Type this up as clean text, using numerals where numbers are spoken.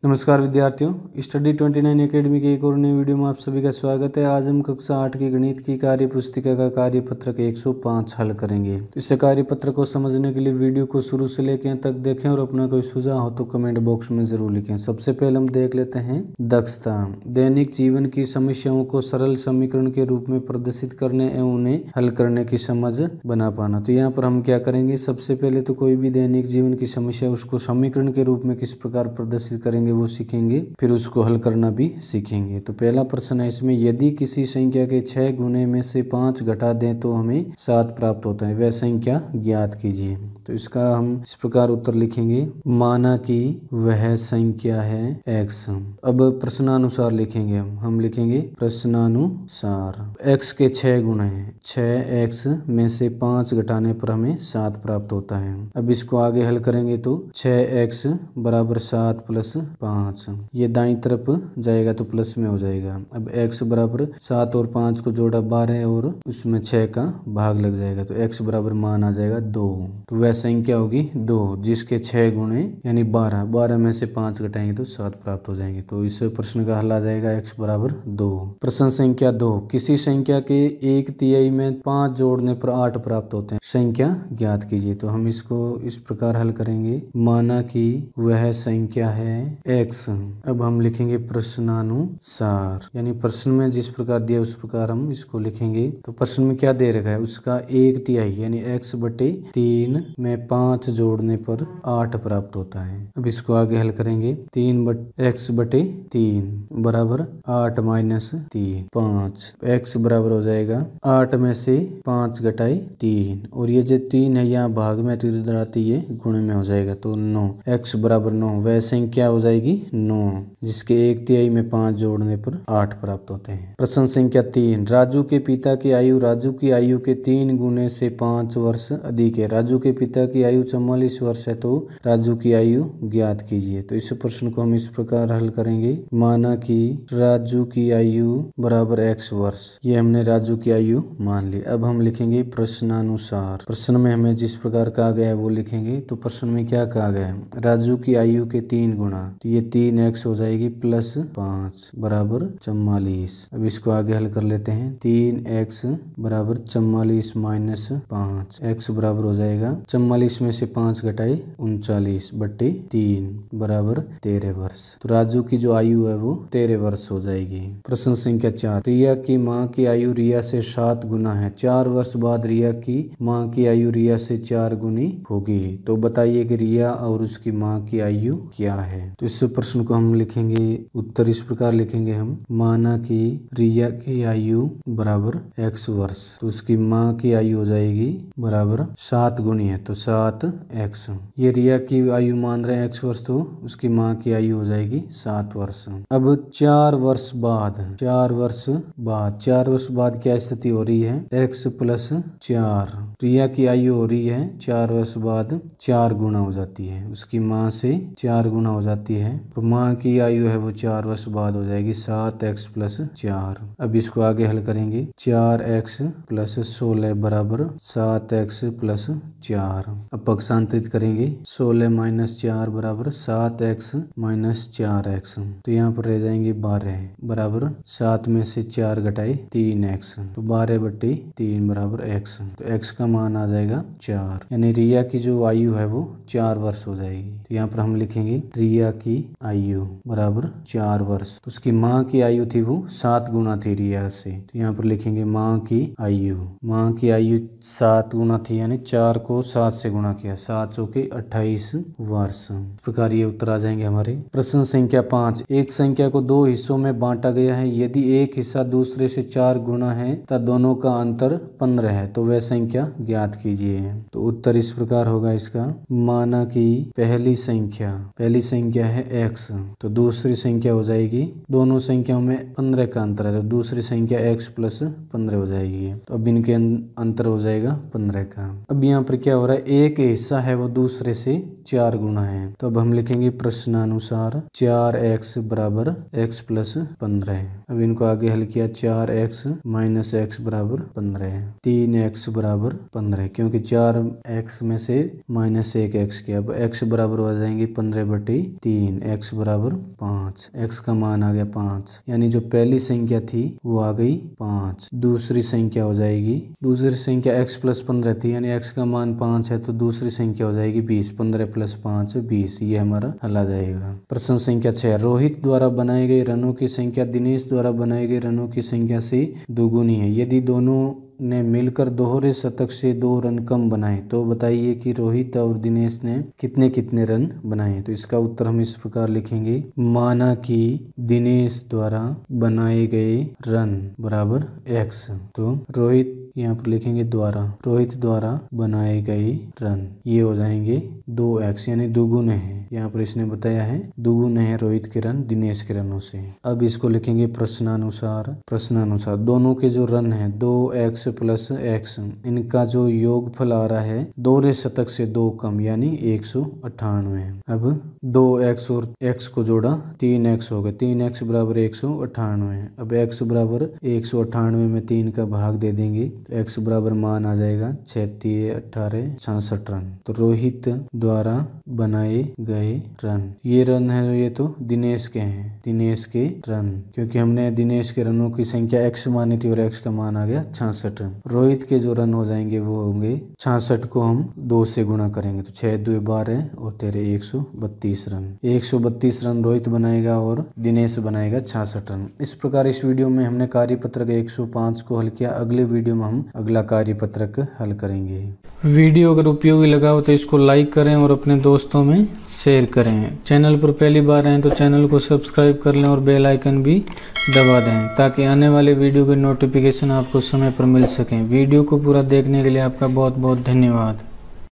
नमस्कार विद्यार्थियों, study 29 academy के एक और नई वीडियो में आप सभी का स्वागत है। आज हम कक्षा 8 की गणित की कार्य पुस्तिका का कार्यपत्रक 105 हल करेंगे। तो इस कार्यपत्र को समझने के लिए वीडियो को शुरू से लेकर अंत तक देखें और अपना कोई सुझाव हो तो कमेंट बॉक्स में जरूर लिखें। सबसे पहले हम देख लेते हैं दक्षता। दैनिक जीवन की समस्याओं को सरल समीकरण के रूप में प्रदर्शित करने एवं उन्हें हल करने की समझ बना पाना। तो यहाँ पर हम क्या करेंगे, सबसे पहले तो कोई भी दैनिक जीवन की समस्या उसको समीकरण के रूप में किस प्रकार प्रदर्शित करेंगे वो सीखेंगे, फिर उसको हल करना भी सीखेंगे। तो पहला प्रश्न है इसमें, यदि किसी संख्या के 6 गुने में से 5 घटा दें तो हमें 7 प्राप्त होता है, वह संख्या ज्ञात कीजिए। तो इसका हम इस प्रकार उत्तर लिखेंगे, माना कि वह संख्या है x। अब प्रश्नानुसार लिखेंगे, हम लिखेंगे प्रश्नानुसार x के 6 गुणे हैं, 6x में से 5 घटाने पर हमें 7 प्राप्त होता है। अब इसको आगे हल करेंगे तो 6x बराबर 7 प्लस 5, ये दाईं तरफ जाएगा तो प्लस में हो जाएगा। अब x बराबर 7 और 5 को जोड़ा 12 और उसमें 6 का भाग लग जाएगा तो x बराबर मान आ जाएगा 2। तो वह संख्या होगी 2 जिसके 6 गुणे यानी 12, 12 में से 5 घटाएंगे तो 7 प्राप्त हो जाएंगे। तो इस प्रश्न का हल आ जाएगा x बराबर 2। प्रश्न संख्या 2, किसी संख्या के 1/3 में 5 जोड़ने पर 8 प्राप्त होते हैं, संख्या ज्ञात कीजिए। तो हम इसको इस प्रकार हल करेंगे, माना कि वह संख्या है x। अब हम लिखेंगे प्रश्नानुसार, यानी प्रश्न में जिस प्रकार दिया उस प्रकार हम इसको लिखेंगे। तो प्रश्न में क्या दे रखा है, उसका 1/3 यानी x बटे 3 में 5 जोड़ने पर 8 प्राप्त होता है। अब इसको आगे हल करेंगे, 3x बटे 3 बराबर 8 माइनस 3 5, x बराबर हो जाएगा 8 में से 5 घटाए 3 और ये जो 3 है यहाँ भाग में तो इधर आती है गुणे में हो जाएगा तो 9, x बराबर 9, वह संख्या हो जाएगी 9 जिसके 1/3 में 5 जोड़ने पर 8 प्राप्त होते हैं। प्रश्न संख्या 3, राजू के पिता की आयु राजू की आयु के 3 गुने से 5 वर्ष अधिक है। राजू के पिता की आयु 44 वर्ष है तो राजू की आयु ज्ञात कीजिए। तो इस प्रश्न को हम इस प्रकार हल करेंगे, माना कि राजू की आयु बराबर x वर्ष, ये हमने राजू की आयु मान ली। अब हम लिखेंगे प्रश्नानुसार, प्रश्न में हमें जिस प्रकार कहा गया है वो लिखेंगे। तो प्रश्न में क्या कहा गया है, राजू की आयु के 3 गुना, तो ये 3x हो जाएगी प्लस 5 बराबर 44। अब इसको आगे हल कर लेते हैं, 3x बराबर 44 माइनस 5, x बराबर हो जाएगा 44 में से 5 घटाए 39 बटे 3 बराबर 13 वर्ष। तो राजू की जो आयु है वो 13 वर्ष हो जाएगी। प्रश्न संख्या 4, रिया की माँ की आयु रिया से 7 गुना है, 4 वर्ष बाद रिया की माँ की आयु रिया से 4 गुनी होगी। तो बताइए कि रिया और उसकी माँ की आयु क्या है। तो इस प्रश्न को हम लिखेंगे, उत्तर इस प्रकार लिखेंगे हम, माना कि रिया की आयु बराबर x वर्ष, तो उसकी माँ की आयु हो जाएगी बराबर 7 गुनी है तो 7x। ये रिया की आयु मान रहे हैं x वर्ष तो उसकी माँ की आयु हो जाएगी 7 वर्ष। अब 4 वर्ष बाद, 4 वर्ष बाद क्या स्थिति हो रही है, x प्लस 4, रिया की आयु हो रही है 4 वर्ष बाद 4 गुना हो जाती है, उसकी माँ से 4 गुना हो जाती है। तो माँ की आयु है वो 4 वर्ष बाद हो जाएगी 7x प्लस 4। अब इसको आगे हल करेंगे, 4x प्लस 16 बराबर 7x प्लस 4। अब पक्षांतरित करेंगे, 16 माइनस 4 बराबर 7x माइनस 4x, तो यहाँ पर रह जाएंगे 12 बराबर 7 में से 4 घटाए 3x, तो 12 बटे 3 बराबर x। तो x का मान आ जाएगा 4, यानी रिया की जो आयु है वो 4 वर्ष हो जाएगी। तो यहाँ पर हम लिखेंगे रिया की आयु बराबर 4 वर्ष, तो उसकी माँ की आयु थी वो 7 गुना थी रिया से, तो यहाँ पर लिखेंगे माँ की आयु 7 गुना थी, यानी 4 को 7 से गुणा किया, 7 चौके 28 वर्ष। इस प्रकार ये उत्तर आ जाएंगे हमारे। प्रश्न संख्या 5, एक संख्या को 2 हिस्सों में बांटा गया है, यदि एक हिस्सा दूसरे से 4 गुना है तथा दोनों का अंतर 15 है तो वह संख्या ज्ञात कीजिए। तो उत्तर इस प्रकार होगा इसका, माना कि पहली संख्या है x, तो दूसरी संख्या हो जाएगी, दोनों संख्याओं में 15 का अंतर है तो दूसरी संख्या x प्लस 15 हो जाएगी। तो अब इनके अंतर हो जाएगा 15 का। अब यहाँ पर क्या हो रहा है, एक हिस्सा है वो दूसरे से 4 गुना है, तो अब हम लिखेंगे प्रश्नानुसार 4x बराबर x प्लस 15। अब इनको आगे हल किया, 4x माइनस x बराबर 15, 3x बराबर 15, क्योंकि 4x में से माइनस 1x किया। अब x बराबर हो जाएंगे 15 बटे 3, 3, x बराबर 5, x का मान आ गया 5, यानी जो पहली संख्या थी वो आ गई 5। दूसरी संख्या हो जाएगी, दूसरी संख्या x + 15 थी, यानी x का मान 5 है तो दूसरी संख्या हो जाएगी 20। 15 + 5 20, ये हमारा हल आ जाएगा। प्रश्न संख्या 6, रोहित द्वारा बनाए गए रनों की संख्या दिनेश द्वारा बनाए गए रनों की संख्या से दोगुनी है। यदि दोनों ने मिलकर दोहरे शतक से 2 रन कम बनाए तो बताइए कि रोहित और दिनेश ने कितने कितने रन बनाए। तो इसका उत्तर हम इस प्रकार लिखेंगे, माना कि दिनेश द्वारा बनाए गए रन बराबर x। तो रोहित यहाँ पर लिखेंगे द्वारा, रोहित द्वारा बनाए गए रन, ये हो जाएंगे 2x, यानी दुगुने हैं। यहाँ पर इसने बताया है दुगुने है रोहित के रन दिनेश के रनों से। अब इसको लिखेंगे प्रश्नानुसार। प्रश्नानुसार दोनों के जो रन है 2x + x, इनका जो योगफल आ रहा है दोहरे शतक से 2 कम, यानी 198। अब 2x और x को जोड़ा 3x हो गया, 3x बराबर 198। अब x बराबर 198 में 3 का भाग दे देंगे तो x बराबर मान आ जाएगा 36 18 66 रन। तो रोहित द्वारा बनाए गए रन, ये रन है ये तो दिनेश के हैं, दिनेश के रन, क्योंकि हमने दिनेश के रनों की संख्या x मानी थी और x का मान आ गया 66। रोहित के जो रन हो जाएंगे वो होंगे 66 को हम 2 से गुणा करेंगे तो 6 2 12 और 13 132 रन। 132 रन रोहित बनाएगा और दिनेश बनाएगा 66 रन। इस प्रकार इस वीडियो में हमने कार्यपत्रक 105 को हल किया। अगले वीडियो में हम अगला कार्यपत्रक हल करेंगे। वीडियो अगर उपयोगी लगा हो तो इसको लाइक करें और अपने दोस्तों में शेयर करें। चैनल पर पहली बार आए तो चैनल को सब्सक्राइब कर लें और बेल आइकन भी दबा दें ताकि आने वाले वीडियो के नोटिफिकेशन आपको समय पर मिल सकें। वीडियो को पूरा देखने के लिए आपका बहुत बहुत धन्यवाद।